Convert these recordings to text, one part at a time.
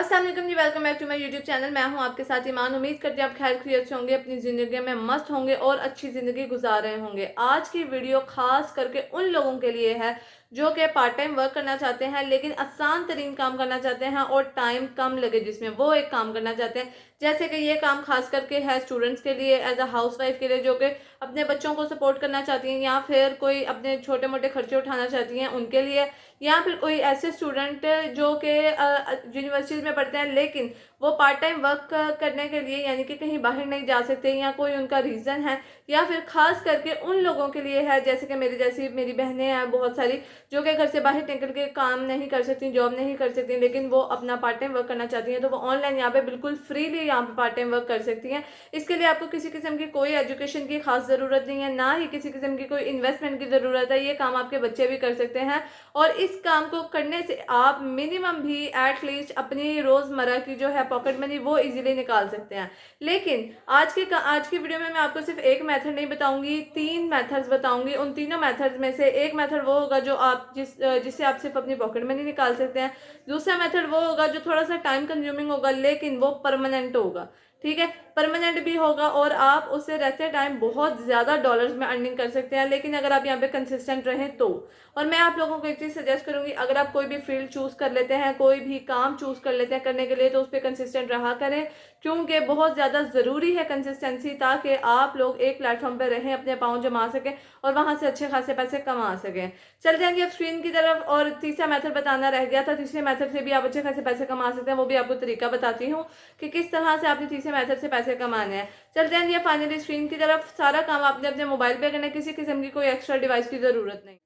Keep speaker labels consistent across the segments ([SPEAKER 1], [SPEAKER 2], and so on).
[SPEAKER 1] अस्सलाम वालेकुम जी, welcome back to my YouTube channel. मैं हूं आपके साथ ईमान। उम्मीद करती हूं आप खैर खैरियत से होंगे, अपनी ज़िंदगी में मस्त होंगे और अच्छी ज़िंदगी गुजार रहे होंगे। आज की वीडियो खास करके उन लोगों के लिए है जो कि पार्ट टाइम वर्क करना चाहते हैं लेकिन आसान तरीन काम करना चाहते हैं और टाइम कम लगे जिसमें वो एक काम करना चाहते हैं। जैसे कि ये काम खास करके है स्टूडेंट्स के लिए, एज अ हाउस वाइफ के लिए जो कि अपने बच्चों को सपोर्ट करना चाहती हैं, या फिर कोई अपने छोटे मोटे खर्चे उठाना चाहती हैं उनके लिए, या फिर कोई ऐसे स्टूडेंट जो कि यूनिवर्सिटीज़ में पढ़ते हैं लेकिन वो पार्ट टाइम वर्क करने के लिए यानी कि कहीं बाहर नहीं जा सकते या कोई उनका रीज़न है, या फिर खास करके उन लोगों के लिए है जैसे कि मेरी जैसी मेरी बहनें हैं बहुत सारी जो कि घर से बाहर निकल के काम नहीं कर सकती, जॉब नहीं कर सकती, लेकिन वो अपना पार्ट टाइम वर्क करना चाहती हैं। तो वो ऑनलाइन यहाँ पे बिल्कुल फ्रीली यहाँ पे पार्ट टाइम वर्क कर सकती हैं। इसके लिए आपको किसी किस्म की कोई एजुकेशन की खास ज़रूरत नहीं है, ना ही किसी किस्म की कोई इन्वेस्टमेंट की ज़रूरत है। ये काम आपके बच्चे भी कर सकते हैं और इस काम को करने से आप मिनिमम भी एटलीस्ट अपनी रोज़मर्रा की जो है पॉकेट मनी वो इजीली निकाल सकते हैं। लेकिन आज की वीडियो में मैं आपको सिर्फ एक मेथड नहीं बताऊंगी, 3 मेथड्स बताऊंगी। उन तीनों मेथड्स में से एक मेथड वो होगा जो आप जिससे आप सिर्फ अपनी पॉकेट मनी निकाल सकते हैं। दूसरा मेथड वो होगा जो थोड़ा सा टाइम कंज्यूमिंग होगा लेकिन वो परमानेंट होगा। ठीक है, परमानेंट भी होगा और आप उससे रहते टाइम बहुत ज़्यादा डॉलर्स में अर्निंग कर सकते हैं, लेकिन अगर आप यहाँ पे कंसिस्टेंट रहें तो। और मैं आप लोगों को एक चीज़ सजेस्ट करूंगी, अगर आप कोई भी फील्ड चूज़ कर लेते हैं, कोई भी काम चूज़ कर लेते हैं करने के लिए, तो उस पर कंसिस्टेंट रहा करें, क्योंकि बहुत ज़्यादा ज़रूरी है कंसिस्टेंसी, ताकि आप लोग एक प्लेटफॉर्म पर रहें, अपने पाँव जमा सकें और वहाँ से अच्छे खासे पैसे कमा सकें। चल जाएंगे अब स्क्रीन की तरफ। और तीसरा मेथड बताना रह गया था, तीसरे मेथड से भी आप अच्छे खासे पैसे कमा सकते हैं, वो भी आपको तरीका बताती हूँ कि किस तरह से आपने तीसरे मेथड से पैसे कमाने हैं। चलते हैं ये फाइनली स्क्रीन की तरफ। सारा काम आपने अपने मोबाइल पे करना है, किसी किस्म की कोई एक्स्ट्रा डिवाइस की ज़रूरत नहीं।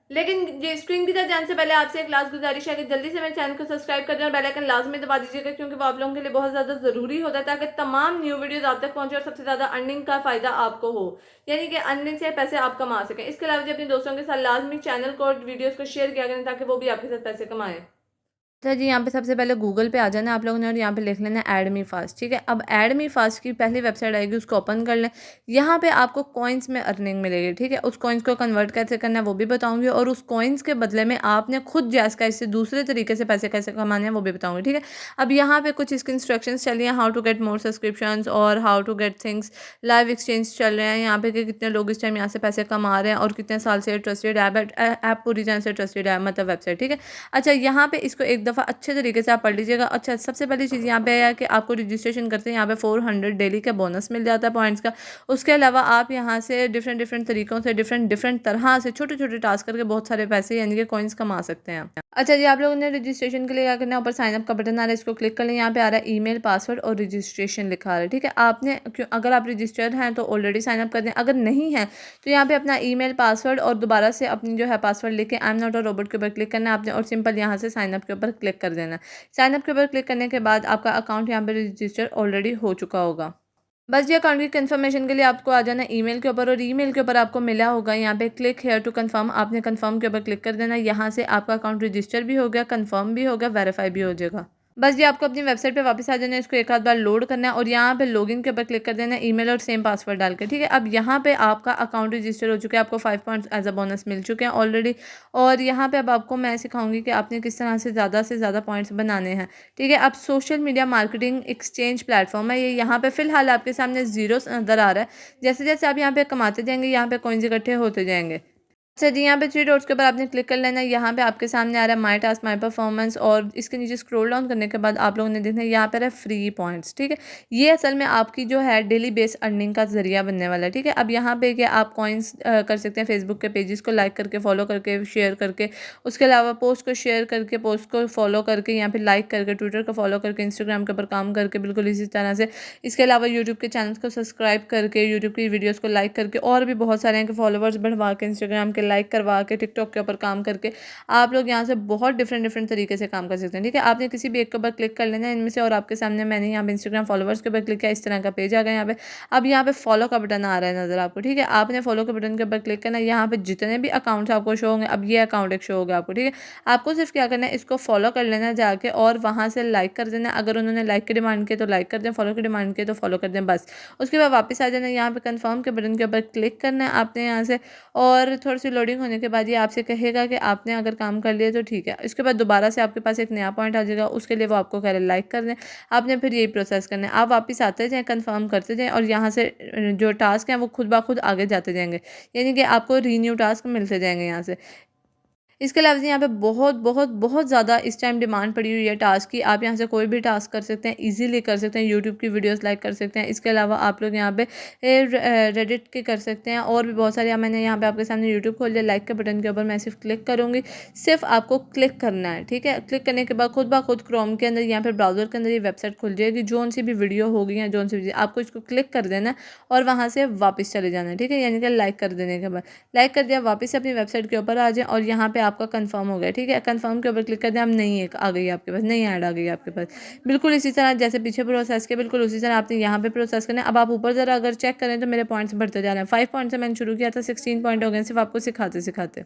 [SPEAKER 1] लेकिन ये स्क्रीन की तरफ जाने से पहले आपसे एक लास्ट गुजारिश है कि जल्दी से मेरे चैनल को सब्सक्राइब कर दें और बेल आइकन लाजमी दबा दीजिएगा, क्योंकि वो आप लोगों के लिए बहुत ज़्यादा ज़रूरी होता है ताकि तमाम न्यू वीडियोस आप तक पहुंचे और सबसे ज़्यादा अर्निंग का फ़ायदा आपको हो, यानी कि अर्निंग से पैसे आप कमा सकें। इसके अलावा अपने दोस्तों के साथ लाजमी चैनल को और वीडियोज़ को शेयर किया करें ताकि वो भी आपके साथ पैसे कमाएं। अच्छा जी, यहाँ पे सबसे पहले गूगल पे आ जाना है आप लोगों ने और यहाँ पे लिख लेना है ऐड मी फास्ट। ठीक है, अब ऐड मी फास्ट की पहली वेबसाइट आएगी, उसको ओपन कर लें। यहाँ पे आपको कॉइन्स में अर्निंग मिलेगी। ठीक है, उस कॉइन्स को कन्वर्ट कैसे करना है वो भी बताऊंगी, और उस कॉइन्स के बदले में आपने खुद जैस का इससे दूसरे तरीके से पैसे कैसे कमाने हैं वो भी बताऊंगी। ठीक है, अब यहाँ पे कुछ इसके इंस्ट्रक्शंस चल रही हैं, how to get more subscription और how to get things, live exchange चल रहे हैं यहाँ पे कि कितने लोग इस टाइम यहाँ से पैसे कमा रहे हैं और कितने साल से ट्रस्टेड ऐप पूरी तरह से ट्रस्टेड है, मतलब वेबसाइट। ठीक है, अच्छा यहाँ पे इसको एक दफ़ा अच्छे तरीके से आप पढ़ लीजिएगा। अच्छा, सबसे पहली चीज़ यहाँ पे है कि आपको रजिस्ट्रेशन करते हैं यहाँ पे 400 डेली का बोनस मिल जाता है पॉइंट्स का। उसके अलावा आप यहाँ से डिफरेंट डिफरेंट तरीकों से डिफरेंट तरह से छोटे छोटे टास्क करके बहुत सारे पैसे यानी कि कॉइन्स कमा सकते हैं। अच्छा जी, आप लोगों ने रजिस्ट्रेशन के लिए क्या करना है, ऊपर साइन अप का बटन आ रहा है, इसको क्लिक कर लें। यहाँ पे आ रहा है ईमेल, पासवर्ड और रजिस्ट्रेशन लिखा आ रहा है। ठीक है, आपने अगर आप रजिस्टर्ड हैं तो ऑलरेडी साइन अप कर दें, अगर नहीं है तो यहाँ पे अपना ईमेल, पासवर्ड और दोबारा से अपनी जो है पासवर्ड लेके I am not a robot के ऊपर क्लिक करना है आपने, और सिंपल यहाँ से साइन अप के ऊपर क्लिक कर देना। साइन अप के ऊपर क्लिक करने के बाद आपका अकाउंट यहाँ पे रजिस्टर ऑलरेडी हो चुका होगा। बस ये अकाउंट की कंफर्मेशन के लिए आपको आ जाना ईमेल के ऊपर, और ईमेल के ऊपर आपको मिला होगा यहाँ पे क्लिक हेयर टू कंफर्म, आपने कंफर्म के ऊपर क्लिक कर देना। यहाँ से आपका अकाउंट रजिस्टर भी हो गया, कंफर्म भी हो गया, वेरीफाई भी हो जाएगा। बस ये आपको अपनी वेबसाइट पे वापस आ जाना है, इसको एक आध बार लोड करना है और यहाँ पे लॉगिन के ऊपर क्लिक कर देना है, ईमेल और सेम पासवर्ड डाल के। ठीक है, अब यहाँ पे आपका अकाउंट रजिस्टर हो चुका है, आपको 5 पॉइंट्स एज अ बोनस मिल चुके हैं ऑलरेडी। और यहाँ पे अब आपको मैं सिखाऊंगी कि आपने किस तरह से ज़्यादा पॉइंट्स बनाने हैं। ठीक है, अब social media marketing exchange platform है ये, यहाँ पे फिलहाल आपके सामने जीरो नज़र आ रहा है। जैसे जैसे आप यहाँ पे कमाते जाएंगे यहाँ पे कॉइन्स इकट्ठे होते जाएंगे। अच्छा जी, यहाँ पे 3 डॉट्स के ऊपर आपने क्लिक कर लेना है। यहाँ पे आपके सामने आ रहा है माई टास्क, माई परफॉर्मेंस, और इसके नीचे स्क्रॉल डाउन करने के बाद आप लोगों ने देखना है यहाँ पे है फ्री पॉइंट्स। ठीक है, ये असल में आपकी जो है डेली बेस अर्निंग का जरिया बनने वाला है। ठीक है, अब यहाँ पे क्या आप कॉइन्स कर सकते हैं फेसबुक के पेजेस को लाइक करके, फॉलो करके, शेयर करके, उसके अलावा पोस्ट को शेयर करके, पोस्ट को फॉलो करके, यहाँ पे लाइक करके, ट्विटर को फॉलो करके, इंस्टाग्राम के ऊपर काम करके, बिल्कुल इसी तरह से। इसके अलावा यूट्यूब के चैनल को सब्सक्राइब करके, यूट्यूब की वीडियोज़ को लाइक करके, और भी बहुत सारे हैं कि फॉलोवर्स बढ़वा के, इंस्टाग्राम के लाइक करवा के, टिकटॉक के ऊपर काम करके आप लोग यहाँ से बहुत डिफरेंट तरीके से काम कर सकते हैं। ठीक है, आपने किसी भी एक के ऊपर क्लिक कर लेना है इनमें से, और आपके सामने मैंने यहाँ पे इंस्टाग्राम फॉलोवर्स के ऊपर क्लिक किया, इस तरह का पेज आ गया यहाँ पे। अब यहाँ पे फॉलो का बटन आ रहा है नजर आपको। ठीक है, आपने फॉलो के बटन के ऊपर क्लिक करना है, यहाँ पे जितने भी अकाउंट्स आपको शो होंगे, अब ये अकाउंट एक शो होगा आपको। ठीक है, आपको सिर्फ क्या करना है, इसको फॉलो कर लेना है जाके और वहाँ से लाइक कर देना। अगर उन्होंने लाइक की डिमांड की तो लाइक कर दें, फॉलो की डिमांड की तो फॉलो कर दें, बस। उसके बाद वापस आ जाना, यहाँ पे कंफर्म के बटन के ऊपर क्लिक करना है आपने यहाँ से, और थोड़ी सी लोडिंग होने के बाद ये आपसे कहेगा कि आपने अगर काम कर लिया तो ठीक है। इसके बाद दोबारा से आपके पास एक नया पॉइंट आ जाएगा, उसके लिए वो आपको कह रहा है लाइक कर दें। आपने फिर यही प्रोसेस करना है, आप वापस आते जाएँ, कंफर्म करते जाएँ और यहाँ से जो टास्क हैं वो खुद ब खुद आगे जाते जाएंगे, यानी कि आपको रीन्यू टास्क मिलते जाएंगे यहाँ से। इसके अलावा जी यहाँ पे बहुत बहुत बहुत ज़्यादा इस टाइम डिमांड पड़ी हुई है टास्क की। आप यहाँ से कोई भी टास्क कर सकते हैं, इजीली कर सकते हैं, यूट्यूब की वीडियोस लाइक कर सकते हैं। इसके अलावा आप लोग यहाँ पे रेडिट के कर सकते हैं और भी बहुत सारे। मैंने यहाँ पे आपके सामने यूट्यूब खोल लिया, लाइक के बटन के ऊपर मैं सिर्फ क्लिक करूँगी, सिर्फ आपको क्लिक करना है, ठीक है। क्लिक करने के बाद खुद ब खुद क्रोम के अंदर यहाँ पर ब्राउजर के अंदर ये वेबसाइट खुल जाएगी। जोन सी भी वीडियो होगी या जोन सी भी आपको इसको क्लिक कर देना है और वहाँ से वापस चले जाना है, ठीक है। यानी कि लाइक कर देने के बाद लाइक कर दिया, वापस से अपनी वेबसाइट के ऊपर आ जाए और यहाँ पे आपका कंफर्म हो गया, ठीक है। कंफर्म के ऊपर क्लिक कर दें, अब नई एक आ गई आपके पास, नई ऐड आ गई आपके पास। बिल्कुल इसी तरह जैसे पीछे प्रोसेस के बिल्कुल उसी तरह आपने यहाँ पे प्रोसेस करना है। अब आप ऊपर ज़रा अगर चेक करें तो मेरे पॉइंट्स बढ़ते जा रहे हैं। 5 पॉइंट से मैंने शुरू किया था, 16 पॉइंट हो गए सिर्फ आपको सिखाते सिखाते।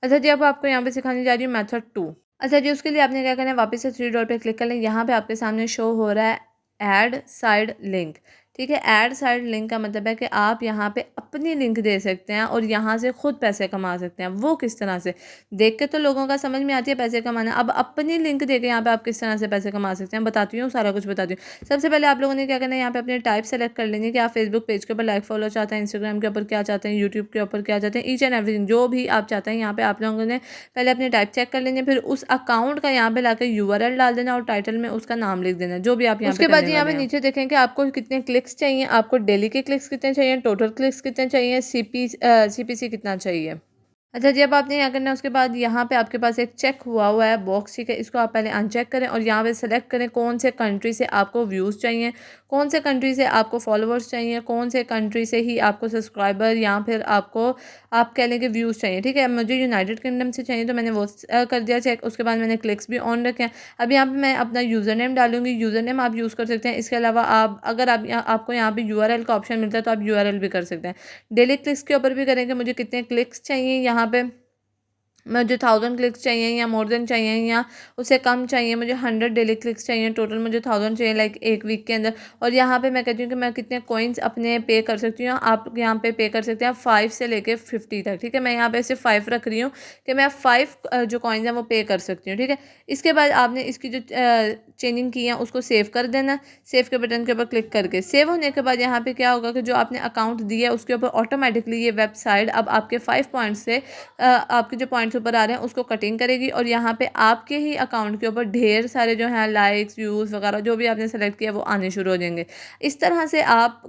[SPEAKER 1] अच्छा जी, अब आपको यहाँ पे सिखाने जा रही हूँ मेथड 2। अच्छा जी, उसके लिए आपने क्या करना है, वापस से 3 डॉट पे क्लिक कर लें। यहाँ पे आपके सामने शो हो रहा है ऐड साइड लिंक, ठीक है। ऐड साइड लिंक का मतलब है कि आप यहाँ पे अपनी लिंक दे सकते हैं और यहाँ से खुद पैसे कमा सकते हैं। वो किस तरह से, देख के तो लोगों का समझ में आती है पैसे कमाना, अब अपनी लिंक दे के यहाँ पे आप किस तरह से पैसे कमा सकते हैं बताती हूँ, सारा कुछ बताती हूँ। सबसे पहले आप लोगों ने क्या करना है, यहाँ पे अपने टाइप सेलेक्ट कर लेंगे कि आप फेसबुक पेज के ऊपर लाइक फॉलो चाहते हैं, इंस्टाग्राम के ऊपर क्या चाहते हैं, यूट्यूब के ऊपर क्या चाहते हैं, ईच एंड एवरीथिंग जो भी आप चाहते हैं। यहाँ पे आप लोगों ने पहले अपने टाइप चेक कर लेंगे, फिर उस अकाउंट का यहाँ पे लाकर URL डाल देना और टाइटल में उसका नाम लिख देना, जो भी आप यहाँ पे। उसके बाद यहाँ पे नीचे देखें कि आपको कितने क्लिक्स चाहिए, आपको डेली के क्लिक्स कितने चाहिए, टोटल क्लिक्स कितने चाहिए, CPC कितना चाहिए। अच्छा जी, अब आपने यहाँ करना है। उसके बाद यहाँ पे आपके पास एक चेक हुआ है बॉक्स, ठीक है। इसको आप पहले अनचेक करें और यहाँ पे सेलेक्ट करें कौन से कंट्री से आपको व्यूज़ चाहिए, कौन से कंट्री से आपको फॉलोअर्स चाहिए, कौन से कंट्री से ही आपको सब्सक्राइबर या फिर आपको आप कह लें कि व्यूज़ चाहिए, ठीक है। मुझे यूनाइटेड किंगडम से चाहिए तो मैंने वो कर दिया चेक। उसके बाद मैंने क्लिक्स भी ऑन रखे हैं। अब यहाँ पे मैं अपना यूज़र नेम डालूंगी, यूज़र नेम आप यूज़ कर सकते हैं। इसके अलावा आप अगर आपको यहाँ पे URL का ऑप्शन मिलता है तो आप URL भी कर सकते हैं। डेली क्लिक्स के ऊपर भी करेंगे, मुझे कितने क्लिक्स चाहिए, यहाँ पे मुझे 1000 क्लिक्स चाहिए या मोर देन चाहिए या उससे कम चाहिए, मुझे 100 डेली क्लिक्स चाहिए, टोटल मुझे 1000 चाहिए लाइक एक वीक के अंदर। और यहाँ पे मैं कहती हूँ कि मैं कितने कॉइन्स अपने पे कर सकती हूँ, आप यहाँ पे कर सकते हैं 5 से लेके 50 तक, ठीक है। मैं यहाँ पे सिर्फ 5 रख रही हूँ कि मैं 5 जो कॉइन्स हैं वो पे कर सकती हूँ, ठीक है। इसके बाद आपने इसकी जो चेंजिंग की है उसको सेव कर देना, सेव के बटन के ऊपर क्लिक करके। सेव होने के बाद यहाँ पे क्या होगा कि जो आपने अकाउंट दिया है उसके ऊपर ऑटोमेटिकली ये वेबसाइट अब आपके 5 पॉइंट से आपके जो पॉइंट्स ऊपर आ रहे हैं उसको कटिंग करेगी और यहाँ पे आपके ही अकाउंट के ऊपर ढेर सारे जो हैं लाइक्स, व्यूज़ वगैरह जो भी आपने सेलेक्ट किया वो आने शुरू हो जाएंगे। इस तरह से आप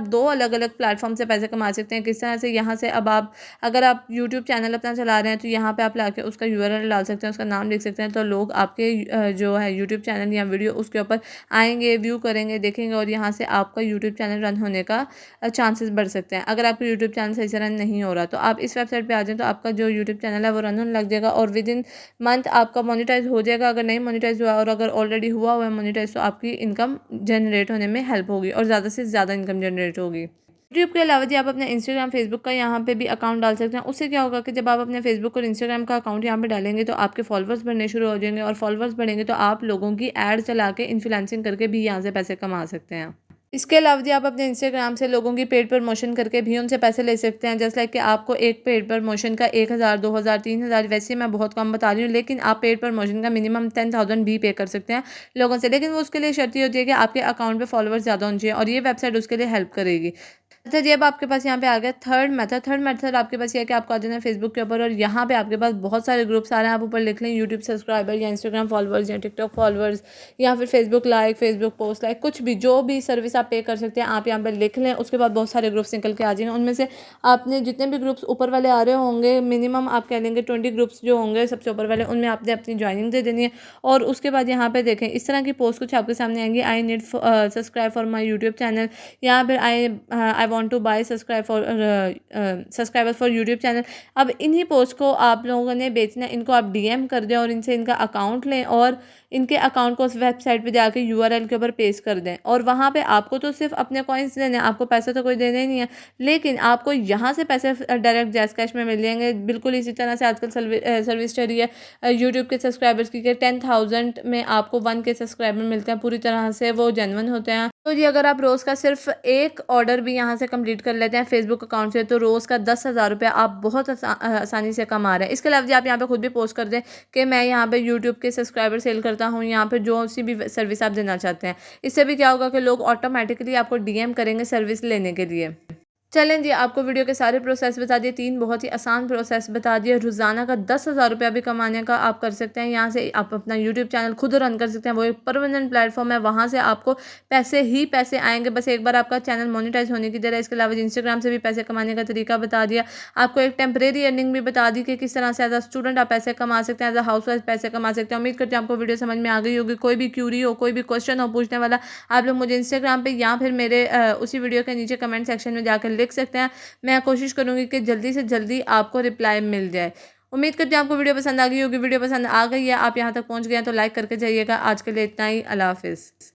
[SPEAKER 1] 2 अलग अलग प्लेटफॉर्म से पैसे कमा सकते हैं। किस तरह से, यहाँ से अब आप अगर आप यूट्यूब चैनल अपना चला रहे हैं तो यहाँ पे आप लाके उसका URL डाल सकते हैं, उसका नाम लिख सकते हैं, तो लोग आपके जो है यूट्यूब चैनल या वीडियो उसके ऊपर आएंगे, व्यू करेंगे, देखेंगे और यहाँ से आपका यूट्यूब चैनल रन होने का चांसेस बढ़ सकते हैं। अगर आपका यूट्यूब चैनल सही से रन नहीं हो रहा तो आप इस वेबसाइट पे आ जाएं तो आपका जो यूट्यूब चैनल है वो रन होने लग जाएगा और विद इन मंथ आपका मोनेटाइज हो जाएगा। अगर नहीं मोनेटाइज हुआ और अगर ऑलरेडी हुआ है मोनेटाइज तो आपकी इनकम जनरेट होने में हेल्प होगी और ज़्यादा से ज़्यादा इनकम जनरेट होगी। यूट्यूब के अलावा जी आप अपने इंस्टाग्राम, फेसबुक का यहाँ पे भी अकाउंट डाल सकते हैं। उससे क्या होगा कि जब आप अपने फेसबुक और इंस्टाग्राम का अकाउंट यहाँ पे डालेंगे तो आपके फॉलोअर्स बढ़ने शुरू हो जाएंगे और फॉलोअर्स बढ़ेंगे तो आप लोगों की ऐड चला के इन्फ्लुएंसिंग करके भी यहाँ से पैसे कमा सकते हैं। इसके अलावा जी आप अपने इंस्टाग्राम से लोगों की पेड प्रमोशन करके भी उनसे पैसे ले सकते हैं। जैसे लाइक कि आपको एक पेड प्रमोशन का 1000, 2000, 3000, वैसे मैं बहुत कम बता रही हूँ, लेकिन आप पेड प्रमोशन का मिनिमम 10,000 भी पे कर सकते हैं लोगों से। लेकिन वो उसके लिए शर्त होती है कि आपके अकाउंट पे फॉलोअर्स ज़्यादा होने चाहिए और ये वेबसाइट उसके लिए हेल्प करेगी। अच्छा जी, अब आपके पास यहाँ पे आ गया थर्ड मेथड आपके पास ये है कि आपको आ जाना है फेसबुक के ऊपर और यहाँ पे आपके पास बहुत सारे ग्रुप्स आ रहे हैं। आप ऊपर लिख लें यूट्यूब सब्सक्राइबर या इंस्टाग्राम फॉलोअर्स या टिकटॉक फॉलोअर्स या फिर Facebook like, Facebook post like, कुछ भी जो भी सर्विस आप पे कर सकते हैं आप यहाँ पर लिख लें। उसके बाद बहुत सारे ग्रुप्स निकल के आ जाएंगे, उनमें से आपने जितने भी ग्रुप्स ऊपर वाले आ रहे होंगे मिनिमम आप कह लेंगे 20 ग्रुप्स जो होंगे सबसे ऊपर वाले, उनमें आपने अपनी ज्वाइनिंग दे देनी है। और उसके बाद यहाँ पे देखें इस तरह की पोस्ट कुछ आपके सामने आएंगी, I need subscribe for my YouTube channel, यहाँ पर I want two by subscriber for YouTube channel. अब इन्हीं पोस्ट को आप लोगों ने बेचना, इनको आप DM कर दें और इनसे इनका अकाउंट लें और इनके अकाउंट को उस वेबसाइट पे जाके URL के ऊपर पेस्ट कर दें और वहाँ पे आपको तो सिर्फ अपने कॉइन्स देने, आपको पैसे तो कोई देने ही नहीं है, लेकिन आपको यहाँ से पैसे डायरेक्ट जैज़ कैश में मिल जाएंगे। बिल्कुल इसी तरह से आजकल सर्विस चली है यूट्यूब के सब्सक्राइबर्स की 10,000 में आपको 1K सब्सक्राइबर मिलते हैं, पूरी तरह से वो जेन्युइन होते हैं। तो जी अगर आप रोज़ का सिर्फ एक ऑर्डर भी यहाँ से कंप्लीट कर लेते हैं फेसबुक अकाउंट से, तो रोज़ का 10,000 रुपये आप बहुत आसानी से कमा रहे हैं। इसके अलावा जी आप यहाँ पे खुद भी पोस्ट कर दें कि मैं यहाँ पे यूट्यूब के सब्सक्राइबर सेल करता हूँ, यहाँ पे जो सी भी सर्विस आप देना चाहते हैं। इससे भी क्या होगा कि लोग ऑटोमेटिकली आपको डीएम करेंगे सर्विस लेने के लिए। चलें जी, आपको वीडियो के सारे प्रोसेस बता दिए, 3 बहुत ही आसान प्रोसेस बता दिए। रोज़ाना का 10,000 रुपया भी कमाने का आप कर सकते हैं। यहाँ से आप अपना यूट्यूब चैनल खुद रन कर सकते हैं। वो एक परमानेंट प्लेटफॉर्म है, वहाँ से आपको पैसे ही पैसे आएँगे। बस एक बार आपका चैनल मोनेटाइज़ होने की देर है। इसके अलावा इंस्टाग्राम से भी पैसे कमाने का तरीका बता दिया। आपको एक टेम्परेरी अर्निंग भी बता दी कि किस तरह से एज़ अ स्टूडेंट आप पैसे कमा सकते हैं, एज़ अ हाउसवाइफ पैसे कमा सकते हैं। उम्मीद करते हैं आपको वीडियो समझ में आ गई होगी। कोई भी क्यूरी हो, कोई भी क्वेश्चन हो पूछने वाला, आप लोग मुझे इंस्टाग्राम पे या फिर मेरे उसी वीडियो के नीचे कमेंट सेक्शन में जाकर लिख सकते हैं। मैं कोशिश करूँगी कि जल्दी से जल्दी आपको रिप्लाई मिल जाए। उम्मीद करती हूँ आपको वीडियो पसंद आ गई होगी। वीडियो पसंद आ गई है, आप यहाँ तक पहुँच गए हैं तो लाइक करके जाइएगा। आज के लिए इतना ही। अल्लाह हाफ़िज़।